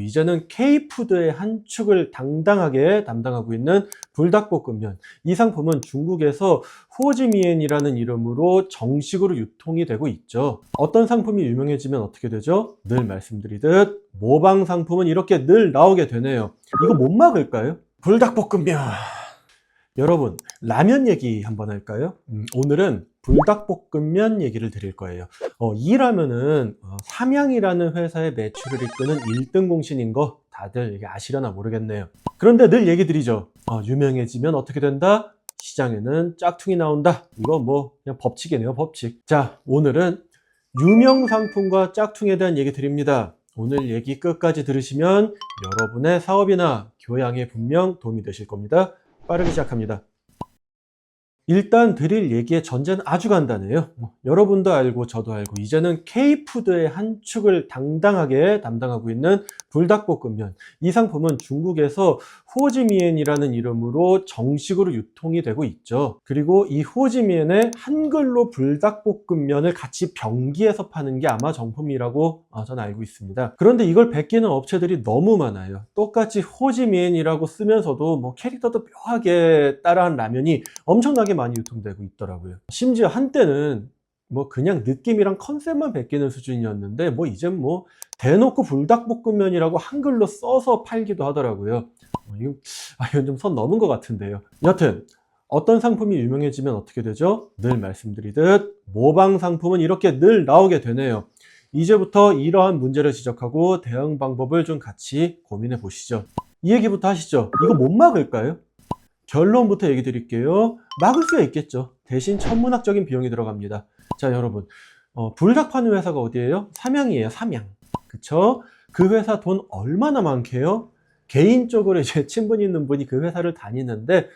알고 이제는 K푸드의 한 축을 당당하게 담당하고 있는 불닭볶음면. 이 상품은 중국에서 호지미엔이라는 이름으로 정식으로 유통이 되고 있죠. 어떤 상품이 유명해지면 어떻게 되죠? 늘 말씀드리듯 모방 상품은 이렇게 늘 나오게 되네요. 이거 못 막을까요? 불닭볶음면. 여러분, 라면 얘기 한번 할까요? 오늘은 불닭볶음면 얘기를 드릴 거예요. 이 라면은 삼양이라는 회사의 매출을 이끄는 1등 공신인 거 다들 아시려나 모르겠네요. 그런데 늘 얘기 드리죠. 유명해지면 어떻게 된다? 시장에는 짝퉁이 나온다. 이거 뭐 그냥 법칙이네요, 법칙. 자, 오늘은 유명 상품과 짝퉁에 대한 얘기 드립니다. 오늘 얘기 끝까지 들으시면 여러분의 사업이나 교양에 분명 도움이 되실 겁니다. 빠르게 시작합니다. 일단 드릴 얘기의 전제는 아주 간단해요. 여러분도 알고 저도 알고 이제는 K푸드의 한 축을 당당하게 담당하고 있는 불닭볶음면. 이 상품은 중국에서 호지미엔이라는 이름으로 정식으로 유통이 되고 있죠. 그리고 이 호지미엔의 한글로 불닭볶음면을 같이 병기해서 파는 게 아마 정품이라고 저는 알고 있습니다. 그런데 이걸 베끼는 업체들이 너무 많아요. 똑같이 호지미엔이라고 쓰면서도 뭐 캐릭터도 묘하게 따라한 라면이 엄청나게 많이 유통되고 있더라고요. 심지어 한때는 뭐 그냥 느낌이랑 컨셉만 베끼는 수준이었는데 뭐 이젠 뭐 대놓고 불닭볶음면이라고 한글로 써서 팔기도 하더라고요. 이건 좀 선 넘은 것 같은데요. 여튼 어떤 상품이 유명해지면 어떻게 되죠? 늘 말씀드리듯 모방 상품은 이렇게 늘 나오게 되네요. 이제부터 이러한 문제를 지적하고 대응 방법을 좀 같이 고민해 보시죠. 이 얘기부터 하시죠. 이거 못 막을까요? 결론부터 얘기 드릴게요. 막을 수야 있겠죠. 대신 천문학적인 비용이 들어갑니다. 자, 여러분, 불닭 파는 회사가 어디예요? 삼양이에요, 삼양. 그쵸? 그 회사 돈 얼마나 많게요? 개인적으로 이제 친분 있는 분이 그 회사를 다니는데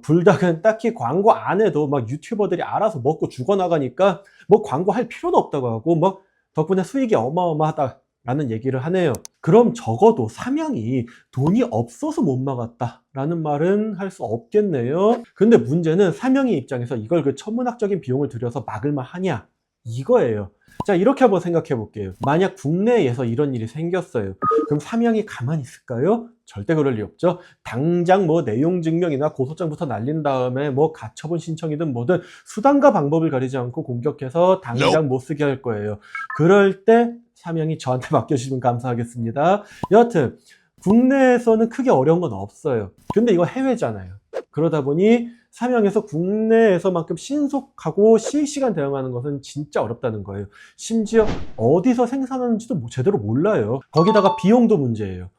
불닭은 딱히 광고 안 해도 막 유튜버들이 알아서 먹고 죽어나가니까 뭐 광고할 필요도 없다고 하고 막 덕분에 수익이 어마어마하다 라는 얘기를 하네요. 그럼 적어도 삼양이 돈이 없어서 못 막았다 라는 말은 할 수 없겠네요. 근데 문제는 삼양의 입장에서 이걸 그 천문학적인 비용을 들여서 막을만 하냐 이거예요. 자, 이렇게 한번 생각해 볼게요. 만약 국내에서 이런 일이 생겼어요. 그럼 삼양이 가만히 있을까요? 절대 그럴 리 없죠. 당장 뭐 내용 증명이나 고소장부터 날린 다음에 뭐 가처분 신청이든 뭐든 수단과 방법을 가리지 않고 공격해서 당장 못 쓰게 할 거예요. 그럴 때 삼양이 저한테 맡겨주시면 감사하겠습니다. 여하튼 국내에서는 크게 어려운 건 없어요. 근데 이거 해외잖아요. 그러다 보니 삼양에서 국내에서만큼 신속하고 실시간 대응하는 것은 진짜 어렵다는 거예요. 심지어 어디서 생산하는지도 제대로 몰라요. 거기다가 비용도 문제예요.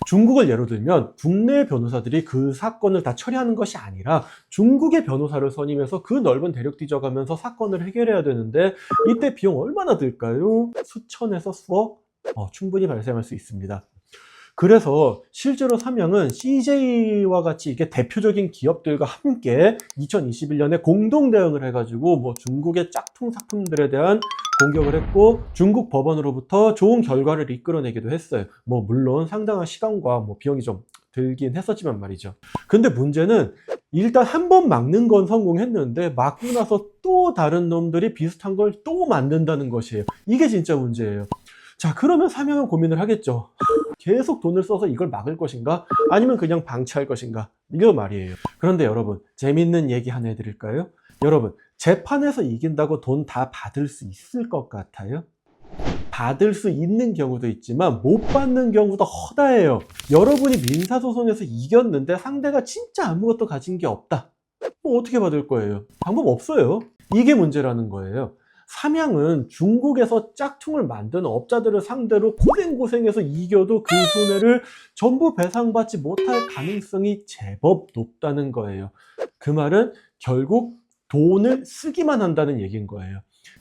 중국을 예로 들면 국내 변호사들이 그 사건을 다 처리하는 것이 아니라 중국의 변호사를 선임해서 그 넓은 대륙 뒤져가면서 사건을 해결해야 되는데 이때 비용 얼마나 들까요? 수천에서 수억? 충분히 발생할 수 있습니다. 그래서 실제로 삼양은 CJ와 같이 이게 대표적인 기업들과 함께 2021년에 공동 대응을 해가지고 뭐 중국의 짝퉁 상품들에 대한 공격을 했고 중국 법원으로부터 좋은 결과를 이끌어내기도 했어요. 뭐 물론 상당한 시간과 뭐 비용이 좀 들긴 했었지만 말이죠. 근데 문제는 일단 한 번 막는 건 성공했는데 막고 나서 또 다른 놈들이 비슷한 걸 또 만든다는 것이에요. 이게 진짜 문제예요. 자, 그러면 삼양은 고민을 하겠죠. 계속 돈을 써서 이걸 막을 것인가? 아니면 그냥 방치할 것인가? 이거 말이에요. 그런데 여러분, 재밌는 얘기 하나 해드릴까요? 여러분, 재판에서 이긴다고 돈 다 받을 수 있을 것 같아요? 받을 수 있는 경우도 있지만 못 받는 경우도 허다해요. 여러분이 민사소송에서 이겼는데 상대가 진짜 아무것도 가진 게 없다. 뭐 어떻게 받을 거예요? 방법 없어요. 이게 문제라는 거예요. 삼양은 중국에서 짝퉁을 만드는 업자들을 상대로 고생해서 이겨도 그 손해를 전부 배상받지 못할 가능성이 제법 높다는 거예요. 그 말은 결국 돈을 쓰기만 한다는 얘기인 거예요.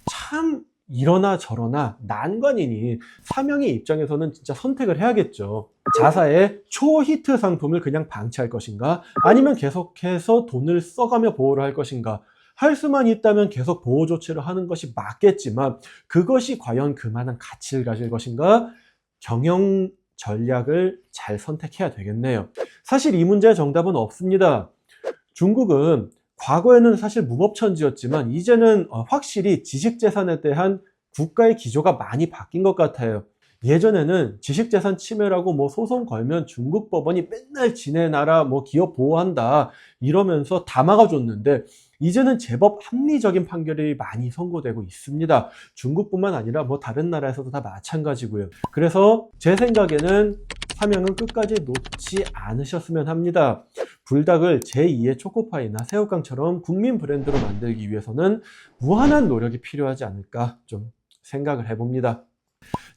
참 이러나 저러나 난관이니 삼양의 입장에서는 진짜 선택을 해야겠죠. 자사의 초히트 상품을 그냥 방치할 것인가 아니면 계속해서 돈을 써가며 보호를 할 것인가. 할 수만 있다면 계속 보호 조치를 하는 것이 맞겠지만 그것이 과연 그만한 가치를 가질 것인가? 경영 전략을 잘 선택해야 되겠네요. 사실 이 문제의 정답은 없습니다. 중국은 과거에는 사실 무법천지였지만 이제는 확실히 지식재산에 대한 국가의 기조가 많이 바뀐 것 같아요. 예전에는 지식재산 침해라고 뭐 소송 걸면 중국 법원이 맨날 지네 나라 뭐 기업 보호한다 이러면서 다 막아줬는데, 이제는 제법 합리적인 판결이 많이 선고되고 있습니다. 중국뿐만 아니라 뭐 다른 나라에서도 다 마찬가지고요. 그래서 제 생각에는 사명은 끝까지 놓지 않으셨으면 합니다. 불닭을 제2의 초코파이나 새우깡처럼 국민 브랜드로 만들기 위해서는 무한한 노력이 필요하지 않을까 좀 생각을 해봅니다.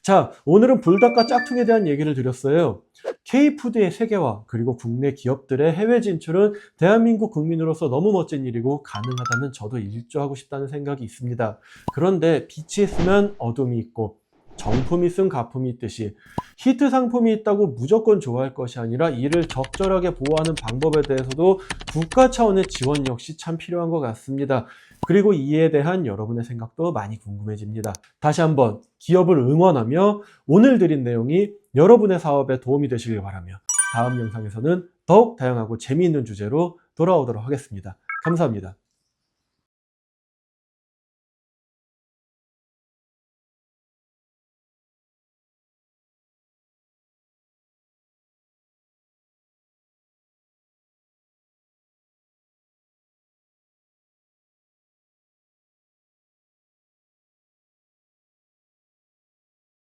자, 오늘은 불닭과 짝퉁에 대한 얘기를 드렸어요. K푸드의 세계화 그리고 국내 기업들의 해외 진출은 대한민국 국민으로서 너무 멋진 일이고, 가능하다면 저도 일조하고 싶다는 생각이 있습니다. 그런데 빛이 있으면 어둠이 있고 정품이 있으면 가품이 있듯이, 히트 상품이 있다고 무조건 좋아할 것이 아니라 이를 적절하게 보호하는 방법에 대해서도 국가 차원의 지원 역시 참 필요한 것 같습니다. 그리고 이에 대한 여러분의 생각도 많이 궁금해집니다. 다시 한번 기업을 응원하며 오늘 드린 내용이 여러분의 사업에 도움이 되시길 바라며, 다음 영상에서는 더욱 다양하고 재미있는 주제로 돌아오도록 하겠습니다. 감사합니다.